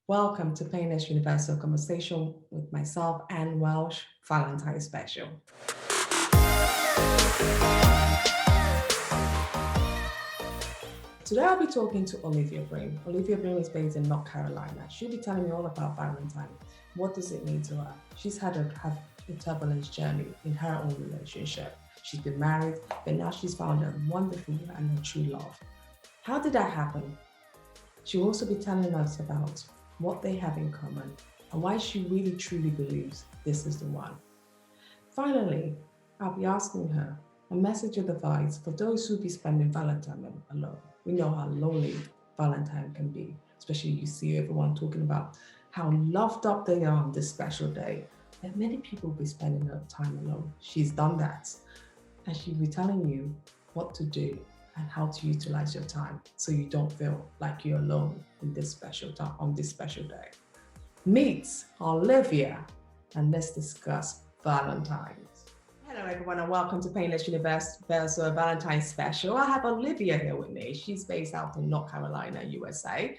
Welcome to Painless Universal Conversation with myself and Welsh Valentine Special. Today I'll be talking to Olivia Brim. Olivia Brim is based in North Carolina. She'll be telling me all about Valentine. What does it mean to her? She's had a turbulent journey in her own relationship. She's been married, but now she's found a wonderful and a true love. How did that happen? She'll also be telling us about what they have in common and why she really truly believes this is the one. Finally, I'll be asking her a message of advice for those who be spending Valentine alone. We know how lonely Valentine can be, especially you see everyone talking about how loved up they are on this special day. And many people will be spending their time alone. She's done that. And she'll be telling you what to do and how to utilize your time so you don't feel like you're alone in this special time on this special day. Meet Olivia and let's discuss Valentine's. Hello everyone and welcome to Painless Universal Valentine's Special. I have Olivia here with me. She's based out in North Carolina, USA.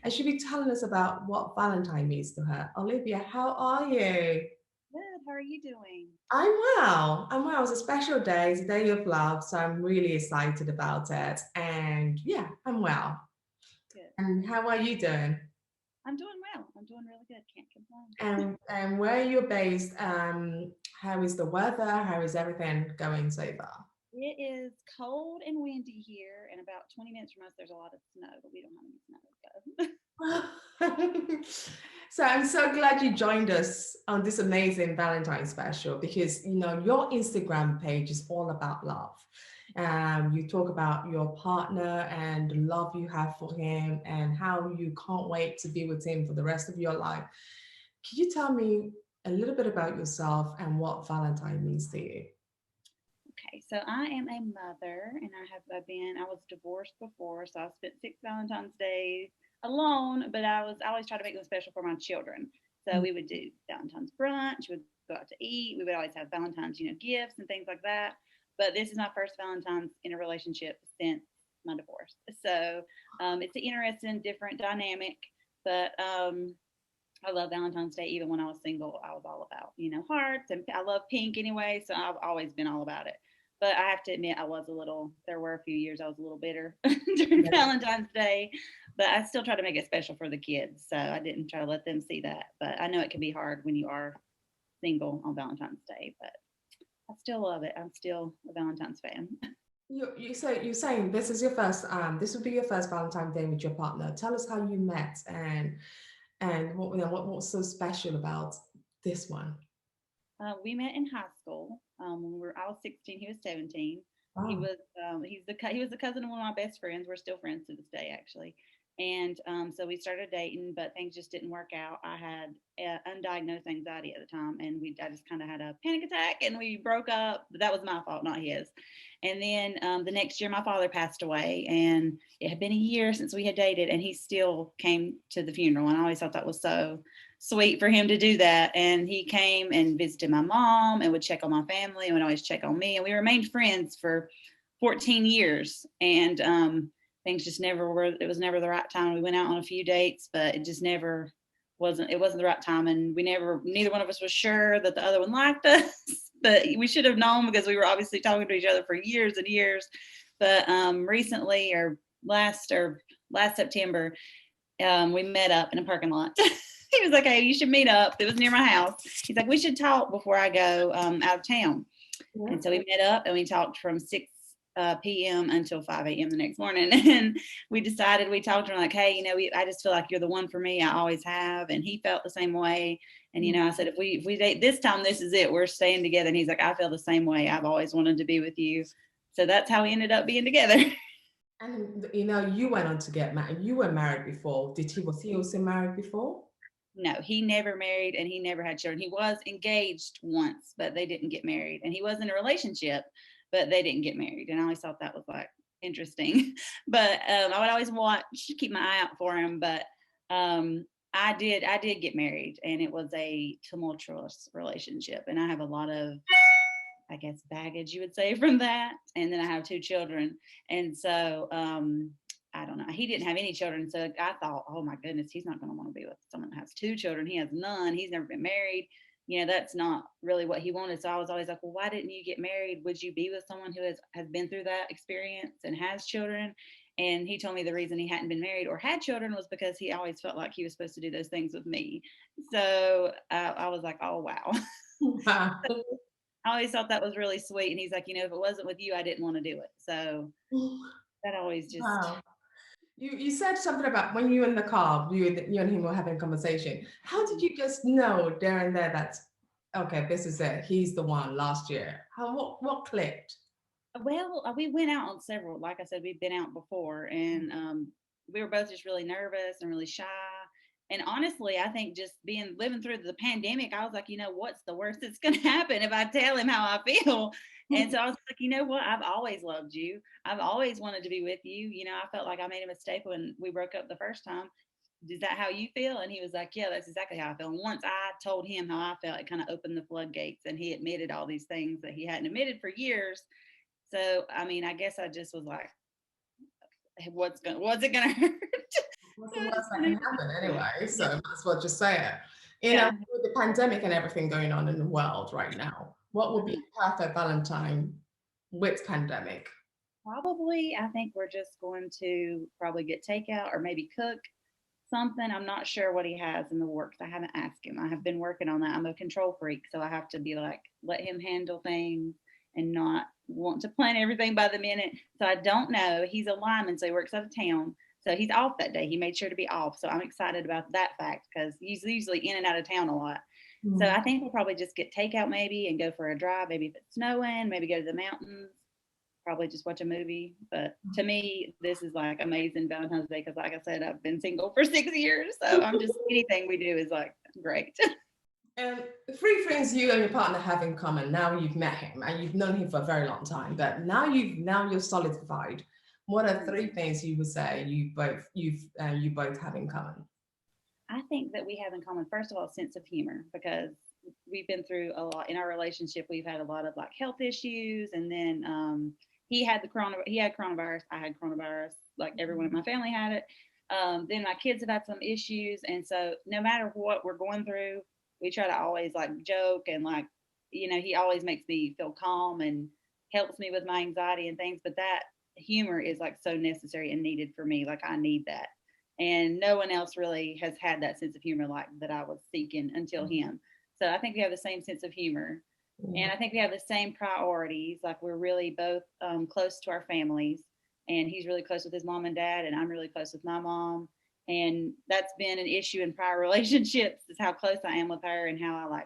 And she'll be telling us about what Valentine means to her. Olivia, how are you? Good. How are you doing? I'm well. I'm well. It's a special day. It's a day of love. So I'm really excited about it. And yeah, I'm well. Good. And how are you doing? I'm doing well. I'm doing really good. Can't complain. And where you're based, how is the weather? How is everything going so far? It is cold and windy here, and about 20 minutes from us, there's a lot of snow, but we don't have any snow. So So I'm so glad you joined us on this amazing Valentine special because you know your Instagram page is all about love. You talk about your partner and the love you have for him and how you can't wait to be with him for the rest of your life. Can you tell me a little bit about yourself and what Valentine means to you? okay, so I am a mother, and I was divorced before, so I spent 6 Valentine's days alone, but I always try to make them special for my children. So we would do Valentine's brunch, we would go out to eat, we would always have Valentine's, gifts and things like that. But this is my first Valentine's in a relationship since my divorce. So it's an interesting, different dynamic, but I love Valentine's Day. Even when I was single, I was all about, hearts, and I love pink anyway, so I've always been all about it. But I have to admit, there were a few years I was a little bitter during Yeah. Valentine's Day, but I still try to make it special for the kids. So I didn't try to let them see that. But I know it can be hard when you are single on Valentine's Day, but I still love it. I'm still a Valentine's fan. You're saying this is your first this would be your first Valentine Day with your partner. Tell us how you met and what you know, what's so special about this one. We met in high school. I was 16, he was 17. He Wow. was he was the cousin of one of my best friends. We're still friends to this day, actually. And so we started dating, but things just didn't work out. I had undiagnosed anxiety at the time, and I just kind of had a panic attack, and we broke up. But that was my fault, not his. And then the next year, my father passed away, and it had been a year since we had dated, and he still came to the funeral. And I always thought that was so sweet for him to do that. And he came and visited my mom and would check on my family and would always check on me. And we remained friends for 14 years. And things just never were, it was never the right time. We went out on a few dates, but it just never it wasn't the right time. And neither one of us was sure that the other one liked us, but we should have known because we were obviously talking to each other for years and years. But recently last September, we met up in a parking lot. He was like, "Hey, you should meet up." It was near my house. He's like, "We should talk before I go out of town." Yeah. And so we met up and we talked from 6 p.m. until 5 a.m. the next morning. And we talked and we're like, "Hey, I just feel like you're the one for me. I always have." And he felt the same way. And, I said, if we date this time, this is it. We're staying together. And he's like, "I feel the same way. I've always wanted to be with you." So that's how we ended up being together. And you know, you went on to get married. You were married before. Was he also married before? No, he never married and he never had children. He was engaged once, but they didn't get married. And he was in a relationship, but they didn't get married. And I always thought that was like interesting. But I would always keep my eye out for him. But I did get married, and it was a tumultuous relationship. And I have a lot of, I guess, baggage, you would say, from that. And then I have two children. And so I don't know. He didn't have any children, so I thought, oh my goodness, he's not going to want to be with someone that has two children. He has none. He's never been married. That's not really what he wanted. So I was always like, well, why didn't you get married? Would you be with someone who has been through that experience and has children? And he told me the reason he hadn't been married or had children was because he always felt like he was supposed to do those things with me. So I was like, oh wow. Wow. I always thought that was really sweet. And he's like, if it wasn't with you, I didn't want to do it. So that always just Wow. You said something about when you were in the car, you and him were having a conversation. How did you just know there and there that okay, this is it, he's the one last year? How what clicked? Well, we went out on several. Like I said, we've been out before, and we were both just really nervous and really shy. And honestly, I think just being living through the pandemic, I was like, what's the worst that's going to happen if I tell him how I feel? And so I was like, you know what? I've always loved you. I've always wanted to be with you. I felt like I made a mistake when we broke up the first time. Is that how you feel? And he was like, yeah, that's exactly how I feel. And once I told him how I felt, it kind of opened the floodgates, and he admitted all these things that he hadn't admitted for years. So, I mean, I guess I just was like, "Hey, what's it gonna hurt?" What's So the I worst just that kind can of, happen anyway? So yeah, might as well just say it. yeah. With the pandemic and everything going on in the world right now, what would be Mhm. a perfect Valentine with pandemic? Probably, I think we're just going to probably get takeout or maybe cook something. I'm not sure what he has in the works. I haven't asked him. I have been working on that. I'm a control freak, so I have to be like, let him handle things and not want to plan everything by the minute. So I don't know. He's a lineman, so he works out of town. So he's off that day. He made sure to be off. So I'm excited about that fact because he's usually in and out of town a lot. So Mm. I think we'll probably just get takeout maybe and go for a drive. Maybe if it's snowing, maybe go to the mountains, probably just watch a movie. But to me, this is like amazing Valentine's Day because, like I said, I've been single for 6 years. So I'm just anything we do is like great. And three things you and your partner have in common. Now you've met him and you've known him for a very long time, but now you're solidified. What are three things you would say you both have in common? I think that we have in common, first of all, a sense of humor because we've been through a lot in our relationship. We've had a lot of like health issues, and then he had coronavirus. I had coronavirus. Like everyone in my family had it. Then my kids have had some issues, and so no matter what we're going through, we try to always like joke and like he always makes me feel calm and helps me with my anxiety and things. But that humor is like so necessary and needed for me. Like I need that, and no one else really has had that sense of humor like that I was seeking until him. So I think we have the same sense of humor, and Yeah. I think we have the same priorities. Like we're really both close to our families, and he's really close with his mom and dad, and I'm really close with my mom. And that's been an issue in prior relationships is how close I am with her and how I like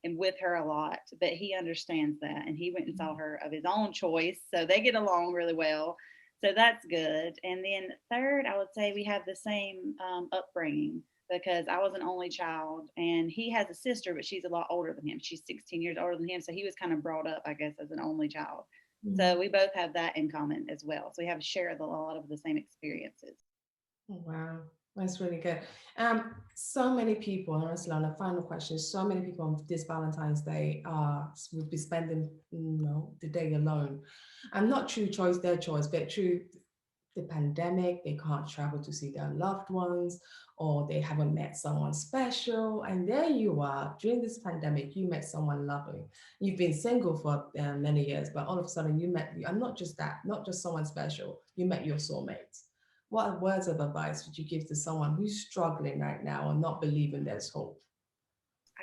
am with her a lot. But he understands that, and he went and saw her of his own choice, so they get along really well. So that's good. And then third, I would say we have the same upbringing because I was an only child and he has a sister, but she's a lot older than him. She's 16 years older than him. So he was kind of brought up, I guess, as an only child. Mm. So we both have that in common as well. So we have a share of a lot of the same experiences. Oh, wow, that's really good. So many people, honestly, on a final question, so many people on this Valentine's Day will be spending, the day alone, and not through choice, their choice, but through the pandemic. They can't travel to see their loved ones, or they haven't met someone special. And there you are, during this pandemic, you met someone lovely. You've been single for many years, but all of a sudden and not just that, not just someone special, you met your soulmate. What words of advice would you give to someone who's struggling right now and not believing there's hope?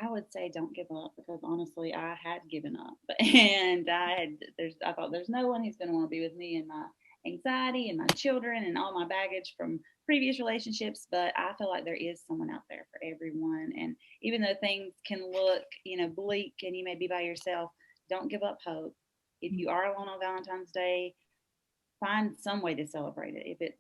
I would say don't give up because honestly, I had given up, and I thought there's no one who's going to want to be with me and my anxiety and my children and all my baggage from previous relationships. But I feel like there is someone out there for everyone, and even though things can look bleak and you may be by yourself, don't give up hope. If you are alone on Valentine's Day, find some way to celebrate it. If it's,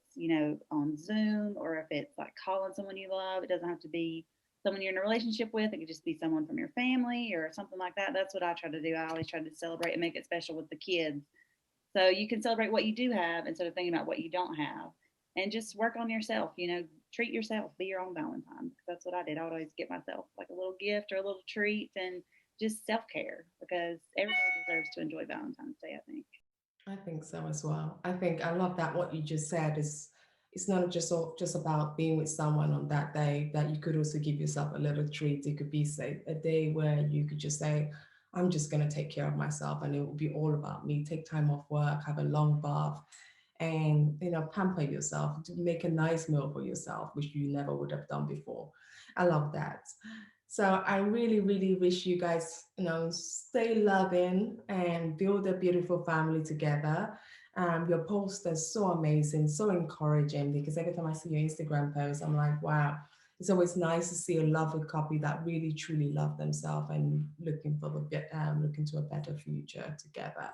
on Zoom or if it's like calling someone you love, it doesn't have to be someone you're in a relationship with. It could just be someone from your family or something like that. That's what I try to do. I always try to celebrate and make it special with the kids. So you can celebrate what you do have instead of thinking about what you don't have. And just work on yourself, treat yourself, be your own Valentine. That's what I did. I would always get myself like a little gift or a little treat and just self care because everybody deserves to enjoy Valentine's Day, I think. I think so as well. I think I love that what you just said is it's not just about being with someone on that day, that you could also give yourself a little treat. It could be, say, a day where you could just say, I'm just going to take care of myself, and it will be all about me. Take time off work, have a long bath, and pamper yourself, to make a nice meal for yourself, which you never would have done before. I love that. So I really, really wish you guys, stay loving and build a beautiful family together. Your post is so amazing, so encouraging, because every time I see your Instagram post, I'm like, wow, it's always nice to see a lovely couple that really truly love themselves and looking to a better future together.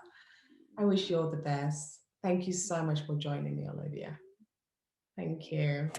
I wish you all the best. Thank you so much for joining me, Olivia. Thank you.